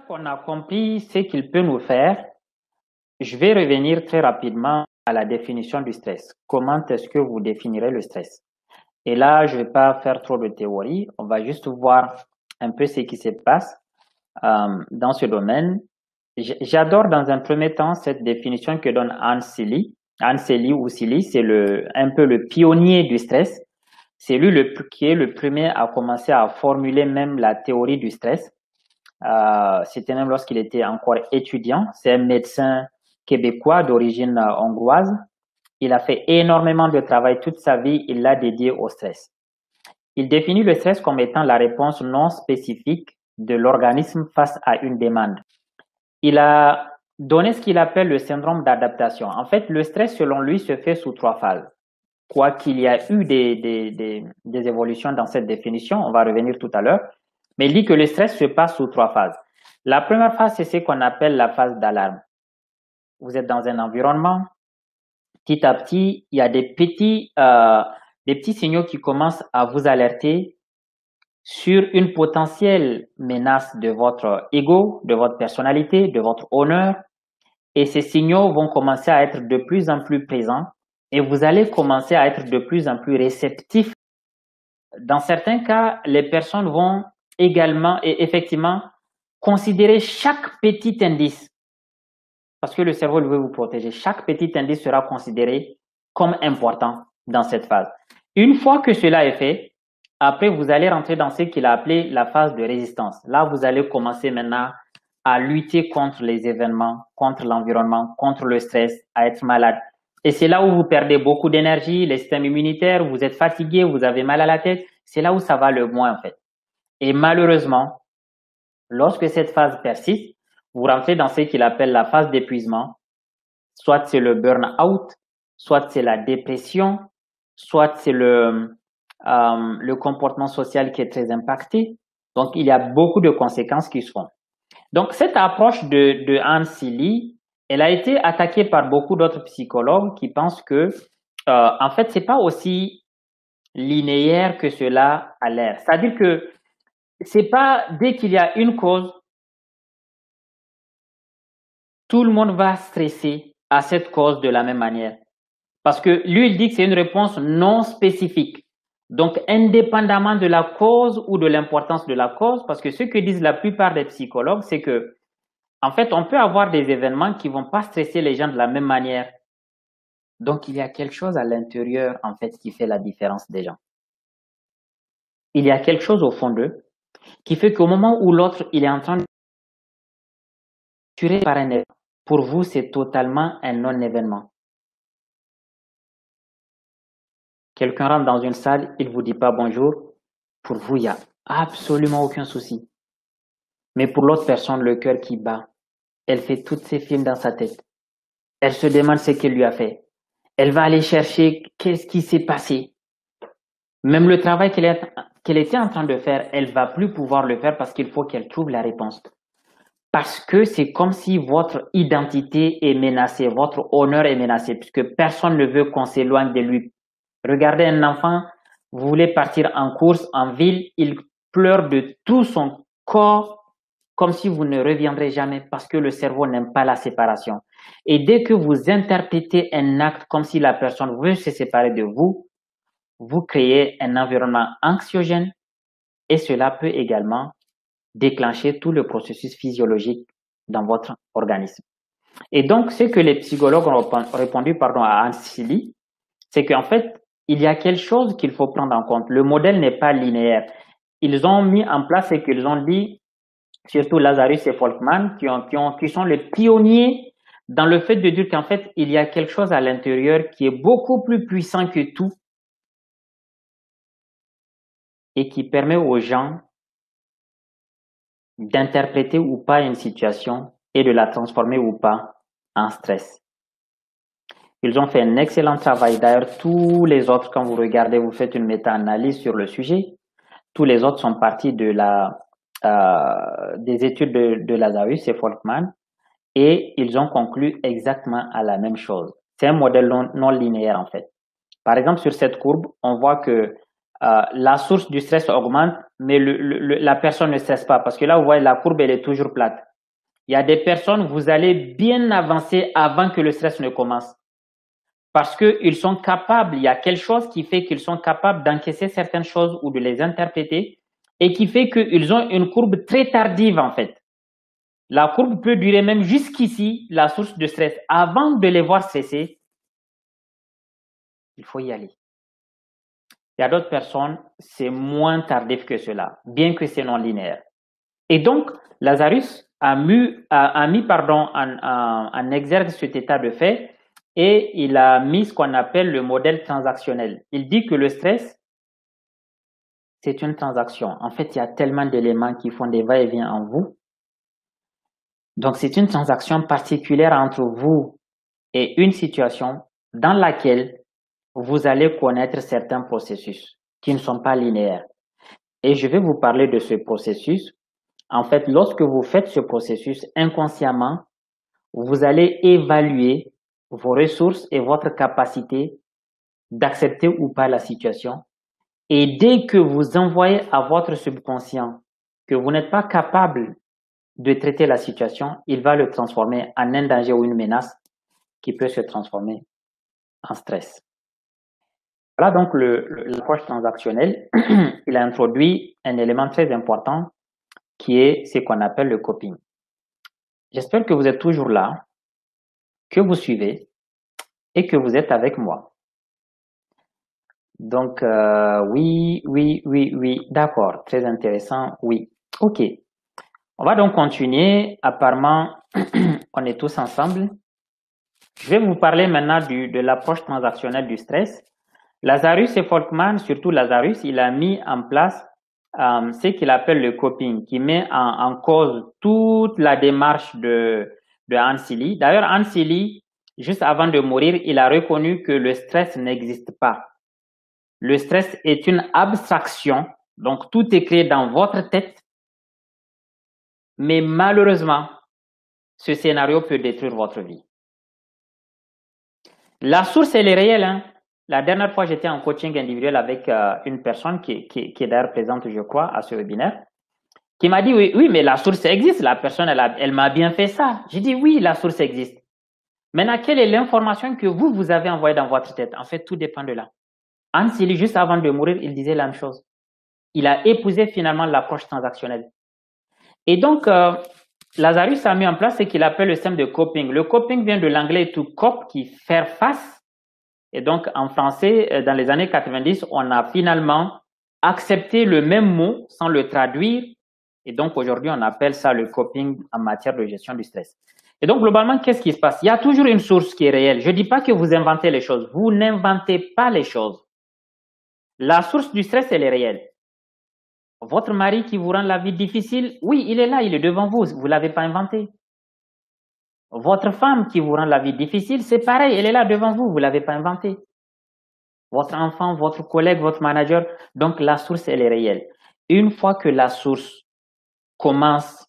Qu'on a compris ce qu'il peut nous faire, je vais revenir très rapidement à la définition du stress. Comment est-ce que vous définirez le stress? Et là, je ne vais pas faire trop de théorie, on va juste voir un peu ce qui se passe dans ce domaine. J'adore dans un premier temps cette définition que donne Hans Selye. Hans Selye ou Selye, c'est un peu le pionnier du stress. C'est lui qui est le premier à commencer à formuler même la théorie du stress. C'était même lorsqu'il était encore étudiant. C'est un médecin québécois d'origine hongroise. Il a fait énormément de travail toute sa vie, il l'a dédié au stress. Il définit le stress comme étant la réponse non spécifique de l'organisme face à une demande. Il a donné ce qu'il appelle le syndrome d'adaptation. En fait, le stress, selon lui, se fait sous 3 phases. Quoi qu'il y a eu des évolutions dans cette définition, on va revenir tout à l'heure, mais il dit que le stress se passe sous 3 phases. La première phase, c'est ce qu'on appelle la phase d'alarme. Vous êtes dans un environnement, petit à petit, il y a des petits signaux qui commencent à vous alerter sur une potentielle menace de votre ego, de votre personnalité, de votre honneur. Et ces signaux vont commencer à être de plus en plus présents et vous allez commencer à être de plus en plus réceptif. Dans certains cas, les personnes vont également et effectivement considérer chaque petit indice, parce que le cerveau veut vous protéger. Chaque petit indice sera considéré comme important dans cette phase. Une fois que cela est fait, après, vous allez rentrer dans ce qu'il a appelé la phase de résistance. Là, vous allez commencer maintenant à lutter contre les événements, contre l'environnement, contre le stress, à être malade. Et c'est là où vous perdez beaucoup d'énergie, le système immunitaire, vous êtes fatigué, vous avez mal à la tête. C'est là où ça va le moins, en fait. Et malheureusement, lorsque cette phase persiste, vous rentrez dans ce qu'il appelle la phase d'épuisement. Soit c'est le burn-out, soit c'est la dépression, soit c'est le comportement social qui est très impacté. Donc, il y a beaucoup de conséquences qui se font. Donc, cette approche de Hans Selye, elle a été attaquée par beaucoup d'autres psychologues qui pensent que, en fait, c'est pas aussi linéaire que cela a l'air. C'est-à-dire que c'est pas dès qu'il y a une cause, tout le monde va stresser à cette cause de la même manière. Parce que lui, il dit que c'est une réponse non spécifique. Donc, indépendamment de la cause ou de l'importance de la cause, parce que ce que disent la plupart des psychologues, c'est que, en fait, on peut avoir des événements qui vont pas stresser les gens de la même manière. Donc, il y a quelque chose à l'intérieur, en fait, qui fait la différence des gens. Il y a quelque chose au fond d'eux qui fait qu'au moment où l'autre, il est en train de tuer par un événement, pour vous, c'est totalement un non-événement. Quelqu'un rentre dans une salle, il vous dit pas bonjour. Pour vous, il n'y a absolument aucun souci. Mais pour l'autre personne, le cœur qui bat, elle fait tous ses films dans sa tête. Elle se demande ce qu'il lui a fait. Elle va aller chercher qu'est-ce qui s'est passé. Même le travail qu'elle était en train de faire, elle va plus pouvoir le faire parce qu'il faut qu'elle trouve la réponse. Parce que c'est comme si votre identité est menacée, votre honneur est menacé, puisque personne ne veut qu'on s'éloigne de lui. Regardez un enfant, vous voulez partir en course, en ville, il pleure de tout son corps comme si vous ne reviendrez jamais parce que le cerveau n'aime pas la séparation. Et dès que vous interprétez un acte comme si la personne veut se séparer de vous, vous créez un environnement anxiogène et cela peut également déclencher tout le processus physiologique dans votre organisme. Et donc, ce que les psychologues ont répondu à Hans Selye, c'est qu'en fait, il y a quelque chose qu'il faut prendre en compte. Le modèle n'est pas linéaire. Ils ont mis en place et qu'ils ont dit, surtout Lazarus et Folkman, qui sont les pionniers dans le fait de dire qu'en fait, il y a quelque chose à l'intérieur qui est beaucoup plus puissant que tout et qui permet aux gens d'interpréter ou pas une situation et de la transformer ou pas en stress. Ils ont fait un excellent travail. D'ailleurs, tous les autres, quand vous regardez, vous faites une méta-analyse sur le sujet, tous les autres sont partis de des études de Lazarus et Folkman, et ils ont conclu exactement à la même chose. C'est un modèle non linéaire en fait. Par exemple, sur cette courbe, on voit que la source du stress augmente, mais la personne ne stresse pas, parce que là, vous voyez, la courbe, elle est toujours plate. Il y a des personnes, vous allez bien avancer avant que le stress ne commence. Parce qu'ils sont capables, il y a quelque chose qui fait qu'ils sont capables d'encaisser certaines choses ou de les interpréter, et qui fait qu'ils ont une courbe très tardive en fait. La courbe peut durer même jusqu'ici, la source de stress. Avant de les voir cesser, il faut y aller. Il y a d'autres personnes, c'est moins tardif que cela, bien que c'est non linéaire. Et donc, Lazarus a mis en exergue cet état de fait et il a mis ce qu'on appelle le modèle transactionnel. Il dit que le stress, c'est une transaction. En fait, il y a tellement d'éléments qui font des va-et-vient en vous. Donc, c'est une transaction particulière entre vous et une situation dans laquelle vous allez connaître certains processus qui ne sont pas linéaires. Et je vais vous parler de ce processus. En fait, lorsque vous faites ce processus inconsciemment, vous allez évaluer vos ressources et votre capacité d'accepter ou pas la situation. Et dès que vous envoyez à votre subconscient que vous n'êtes pas capable de traiter la situation, il va le transformer en un danger ou une menace qui peut se transformer en stress. Voilà donc l'approche transactionnelle. Il a introduit un élément très important qui est ce qu'on appelle le coping. J'espère que vous êtes toujours là, que vous suivez et que vous êtes avec moi. Donc, oui, d'accord, très intéressant, oui. Ok, on va donc continuer. Apparemment, on est tous ensemble. Je vais vous parler maintenant de l'approche transactionnelle du stress. Lazarus et Folkman, surtout Lazarus, il a mis en place ce qu'il appelle le coping, qui met en cause toute la démarche de Hans Selye. D'ailleurs, Hans Selye, juste avant de mourir, il a reconnu que le stress n'existe pas. Le stress est une abstraction, donc tout est créé dans votre tête, mais malheureusement, ce scénario peut détruire votre vie. La source, elle est réelle, hein. La dernière fois, j'étais en coaching individuel avec une personne qui est d'ailleurs présente, je crois, à ce webinaire, qui m'a dit, oui, mais la source existe. La personne, elle m'a bien fait ça. J'ai dit, oui, la source existe. Maintenant, quelle est l'information que vous avez envoyée dans votre tête? En fait, tout dépend de là. Hans Selye, juste avant de mourir, il disait la même chose. Il a épousé finalement l'approche transactionnelle. Et donc, Lazarus a mis en place ce qu'il appelle le système de coping. Le coping vient de l'anglais to cope, qui faire face. Et donc, en français, dans les années 90, on a finalement accepté le même mot sans le traduire. Et donc, aujourd'hui, on appelle ça le coping en matière de gestion du stress. Et donc, globalement, qu'est-ce qui se passe? Il y a toujours une source qui est réelle. Je ne dis pas que vous inventez les choses. Vous n'inventez pas les choses. La source du stress, elle est réelle. Votre mari qui vous rend la vie difficile, oui, il est là, il est devant vous. Vous ne l'avez pas inventé. Votre femme qui vous rend la vie difficile, c'est pareil, elle est là devant vous, vous ne l'avez pas inventé. Votre enfant, votre collègue, votre manager, donc la source, elle est réelle. Une fois que la source commence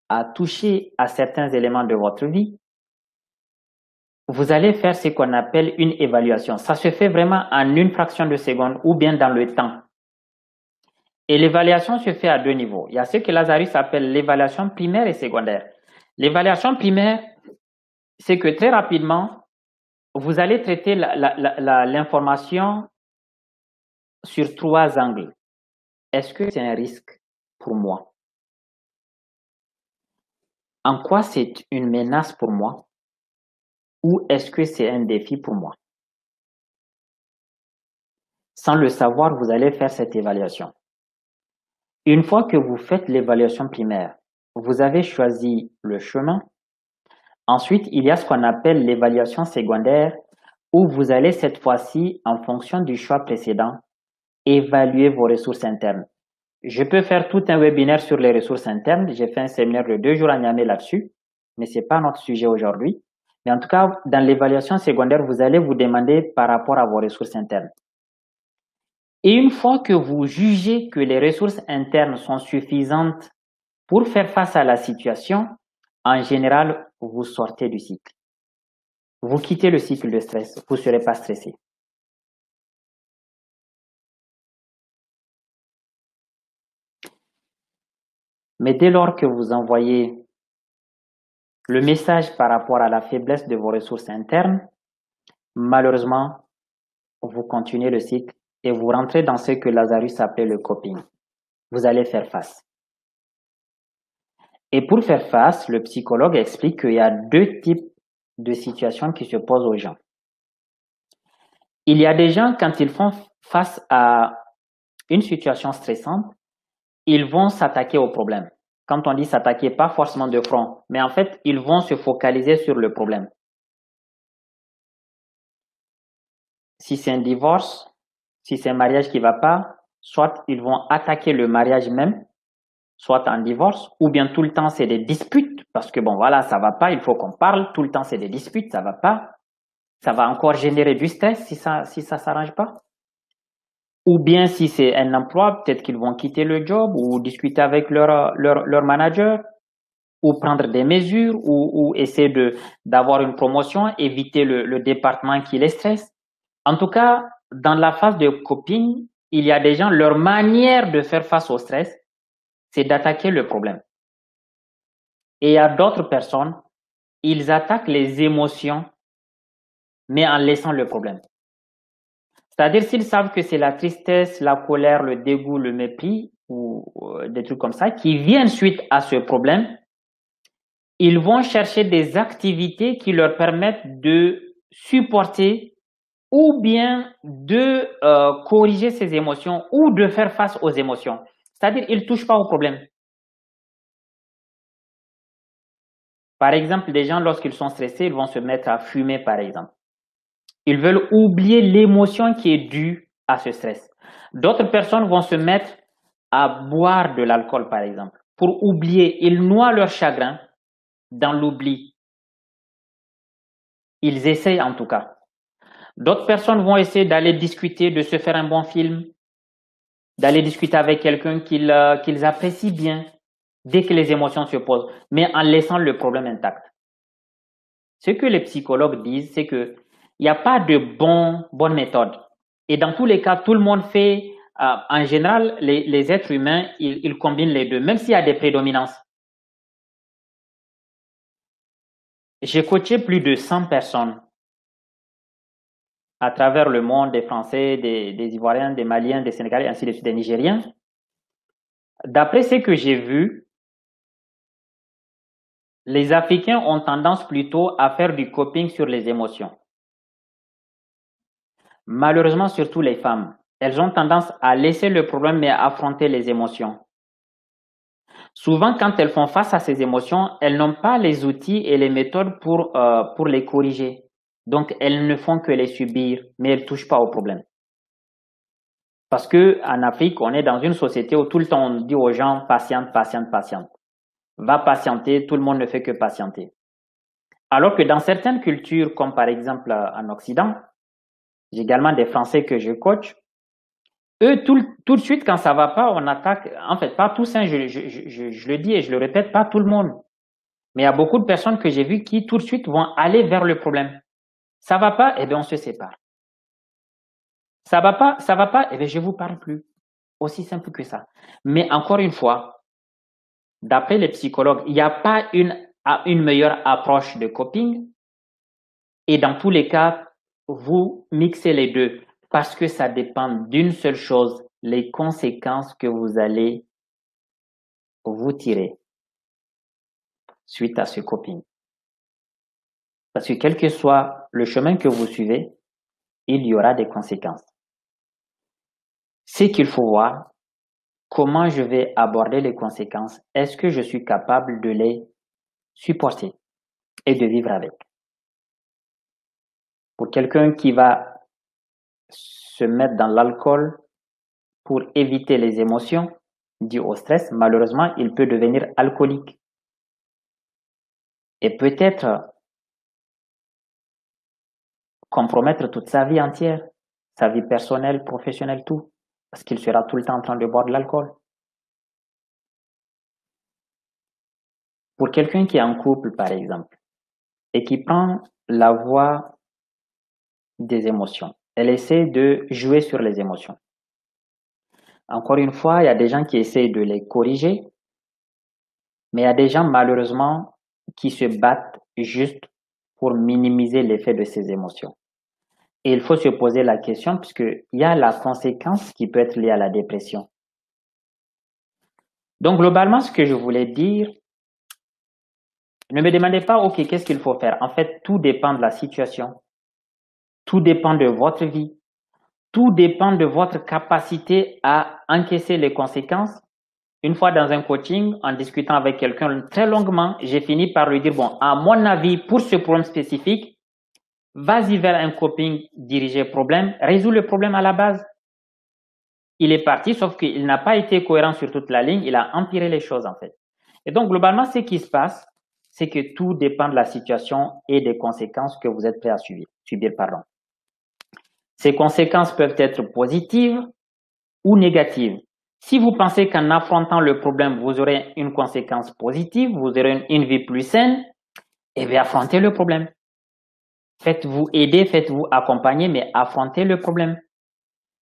à toucher à certains éléments de votre vie, vous allez faire ce qu'on appelle une évaluation. Ça se fait vraiment en une fraction de seconde ou bien dans le temps. Et l'évaluation se fait à deux niveaux. Il y a ce que Lazarus appelle l'évaluation primaire et secondaire. L'évaluation primaire, c'est que très rapidement, vous allez traiter l'information sur trois angles. Est-ce que c'est un risque pour moi? En quoi c'est une menace pour moi? Ou est-ce que c'est un défi pour moi? Sans le savoir, vous allez faire cette évaluation. Une fois que vous faites l'évaluation primaire, vous avez choisi le chemin. Ensuite, il y a ce qu'on appelle l'évaluation secondaire où vous allez cette fois-ci, en fonction du choix précédent, évaluer vos ressources internes. Je peux faire tout un webinaire sur les ressources internes. J'ai fait un séminaire de 2 jours à Niamey là-dessus, mais c'est pas notre sujet aujourd'hui. Mais en tout cas, dans l'évaluation secondaire, vous allez vous demander par rapport à vos ressources internes. Et une fois que vous jugez que les ressources internes sont suffisantes pour faire face à la situation, en général, vous sortez du cycle. Vous quittez le cycle de stress, vous ne serez pas stressé. Mais dès lors que vous envoyez le message par rapport à la faiblesse de vos ressources internes, malheureusement, vous continuez le cycle et vous rentrez dans ce que Lazarus appelait le coping. Vous allez faire face. Et pour faire face, le psychologue explique qu'il y a deux types de situations qui se posent aux gens. Il y a des gens, quand ils font face à une situation stressante, ils vont s'attaquer au problème. Quand on dit s'attaquer, pas forcément de front, mais en fait, ils vont se focaliser sur le problème. Si c'est un divorce, si c'est un mariage qui va pas, soit ils vont attaquer le mariage même, soit un divorce, ou bien tout le temps c'est des disputes, parce que bon voilà, ça va pas, il faut qu'on parle, tout le temps c'est des disputes, ça va pas, ça va encore générer du stress si ça s'arrange pas. Ou bien si c'est un emploi, peut-être qu'ils vont quitter le job ou discuter avec leur manager ou prendre des mesures ou essayer d'avoir une promotion, éviter le département qui les stresse. En tout cas, dans la phase de coping, il y a des gens, leur manière de faire face au stress, c'est d'attaquer le problème. Et il y a d'autres personnes, ils attaquent les émotions, mais en laissant le problème. C'est-à-dire s'ils savent que c'est la tristesse, la colère, le dégoût, le mépris ou des trucs comme ça qui viennent suite à ce problème, ils vont chercher des activités qui leur permettent de supporter ou bien de corriger ces émotions ou de faire face aux émotions. C'est-à-dire ils ne touchent pas au problème. Par exemple, des gens, lorsqu'ils sont stressés, ils vont se mettre à fumer, par exemple. Ils veulent oublier l'émotion qui est due à ce stress. D'autres personnes vont se mettre à boire de l'alcool, par exemple, pour oublier. Ils noient leur chagrin dans l'oubli. Ils essayent en tout cas. D'autres personnes vont essayer d'aller discuter, de se faire un bon film, d'aller discuter avec quelqu'un qu'ils apprécient bien dès que les émotions se posent, mais en laissant le problème intact. Ce que les psychologues disent, c'est que il n'y a pas de bonne méthode. Et dans tous les cas, tout le monde fait, en général, les êtres humains, ils combinent les deux, même s'il y a des prédominances. J'ai coaché plus de 100 personnes à travers le monde, des Français, des Ivoiriens, des Maliens, des Sénégalais, ainsi de suite, des Nigériens. D'après ce que j'ai vu, les Africains ont tendance plutôt à faire du coping sur les émotions. Malheureusement, surtout les femmes, elles ont tendance à laisser le problème mais à affronter les émotions. Souvent, quand elles font face à ces émotions, elles n'ont pas les outils et les méthodes pour les corriger. Donc, elles ne font que les subir, mais elles ne touchent pas au problème. Parce que en Afrique, on est dans une société où tout le temps on dit aux gens patiente, patiente, patiente. Va patienter, tout le monde ne fait que patienter. Alors que dans certaines cultures, comme par exemple en Occident, j'ai également des Français que je coach, eux, tout de suite, quand ça va pas, on attaque. En fait, pas tous, hein, je le dis et je le répète, pas tout le monde. Mais il y a beaucoup de personnes que j'ai vues qui, tout de suite, vont aller vers le problème. Ça va pas, eh bien, on se sépare. Ça va pas, eh bien, je vous parle plus. Aussi simple que ça. Mais encore une fois, d'après les psychologues, il n'y a pas une meilleure approche de coping. Et dans tous les cas, vous mixez les deux parce que ça dépend d'une seule chose, les conséquences que vous allez vous tirer suite à ce coping. Parce que quel que soit le chemin que vous suivez, il y aura des conséquences. C'est qu'il faut voir comment je vais aborder les conséquences. Est-ce que je suis capable de les supporter et de vivre avec? Pour quelqu'un qui va se mettre dans l'alcool pour éviter les émotions dues au stress, malheureusement, il peut devenir alcoolique. Et peut-être compromettre toute sa vie entière, sa vie personnelle, professionnelle, tout. parce qu'il sera tout le temps en train de boire de l'alcool. Pour quelqu'un qui est en couple, par exemple, et qui prend la voie des émotions, elle essaie de jouer sur les émotions. Encore une fois, il y a des gens qui essaient de les corriger, mais il y a des gens, malheureusement, qui se battent juste pour minimiser l'effet de ces émotions. Et il faut se poser la question, puisqu'il y a la conséquence qui peut être liée à la dépression. Donc, globalement, ce que je voulais dire, ne me demandez pas, OK, qu'est-ce qu'il faut faire? En fait, tout dépend de la situation. Tout dépend de votre vie. Tout dépend de votre capacité à encaisser les conséquences. Une fois dans un coaching, en discutant avec quelqu'un très longuement, j'ai fini par lui dire, bon, à mon avis, pour ce problème spécifique, vas-y vers un coping dirigé problème, résous le problème à la base. Il est parti, sauf qu'il n'a pas été cohérent sur toute la ligne, il a empiré les choses en fait. Et donc, globalement, ce qui se passe, c'est que tout dépend de la situation et des conséquences que vous êtes prêt à subir. Ces conséquences peuvent être positives ou négatives. Si vous pensez qu'en affrontant le problème, vous aurez une conséquence positive, vous aurez une vie plus saine, eh bien, affrontez le problème. Faites-vous aider, faites-vous accompagner, mais affrontez le problème.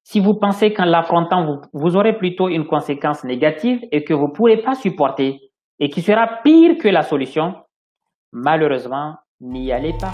Si vous pensez qu'en l'affrontant, vous aurez plutôt une conséquence négative et que vous ne pourrez pas supporter et qui sera pire que la solution, malheureusement, n'y allez pas.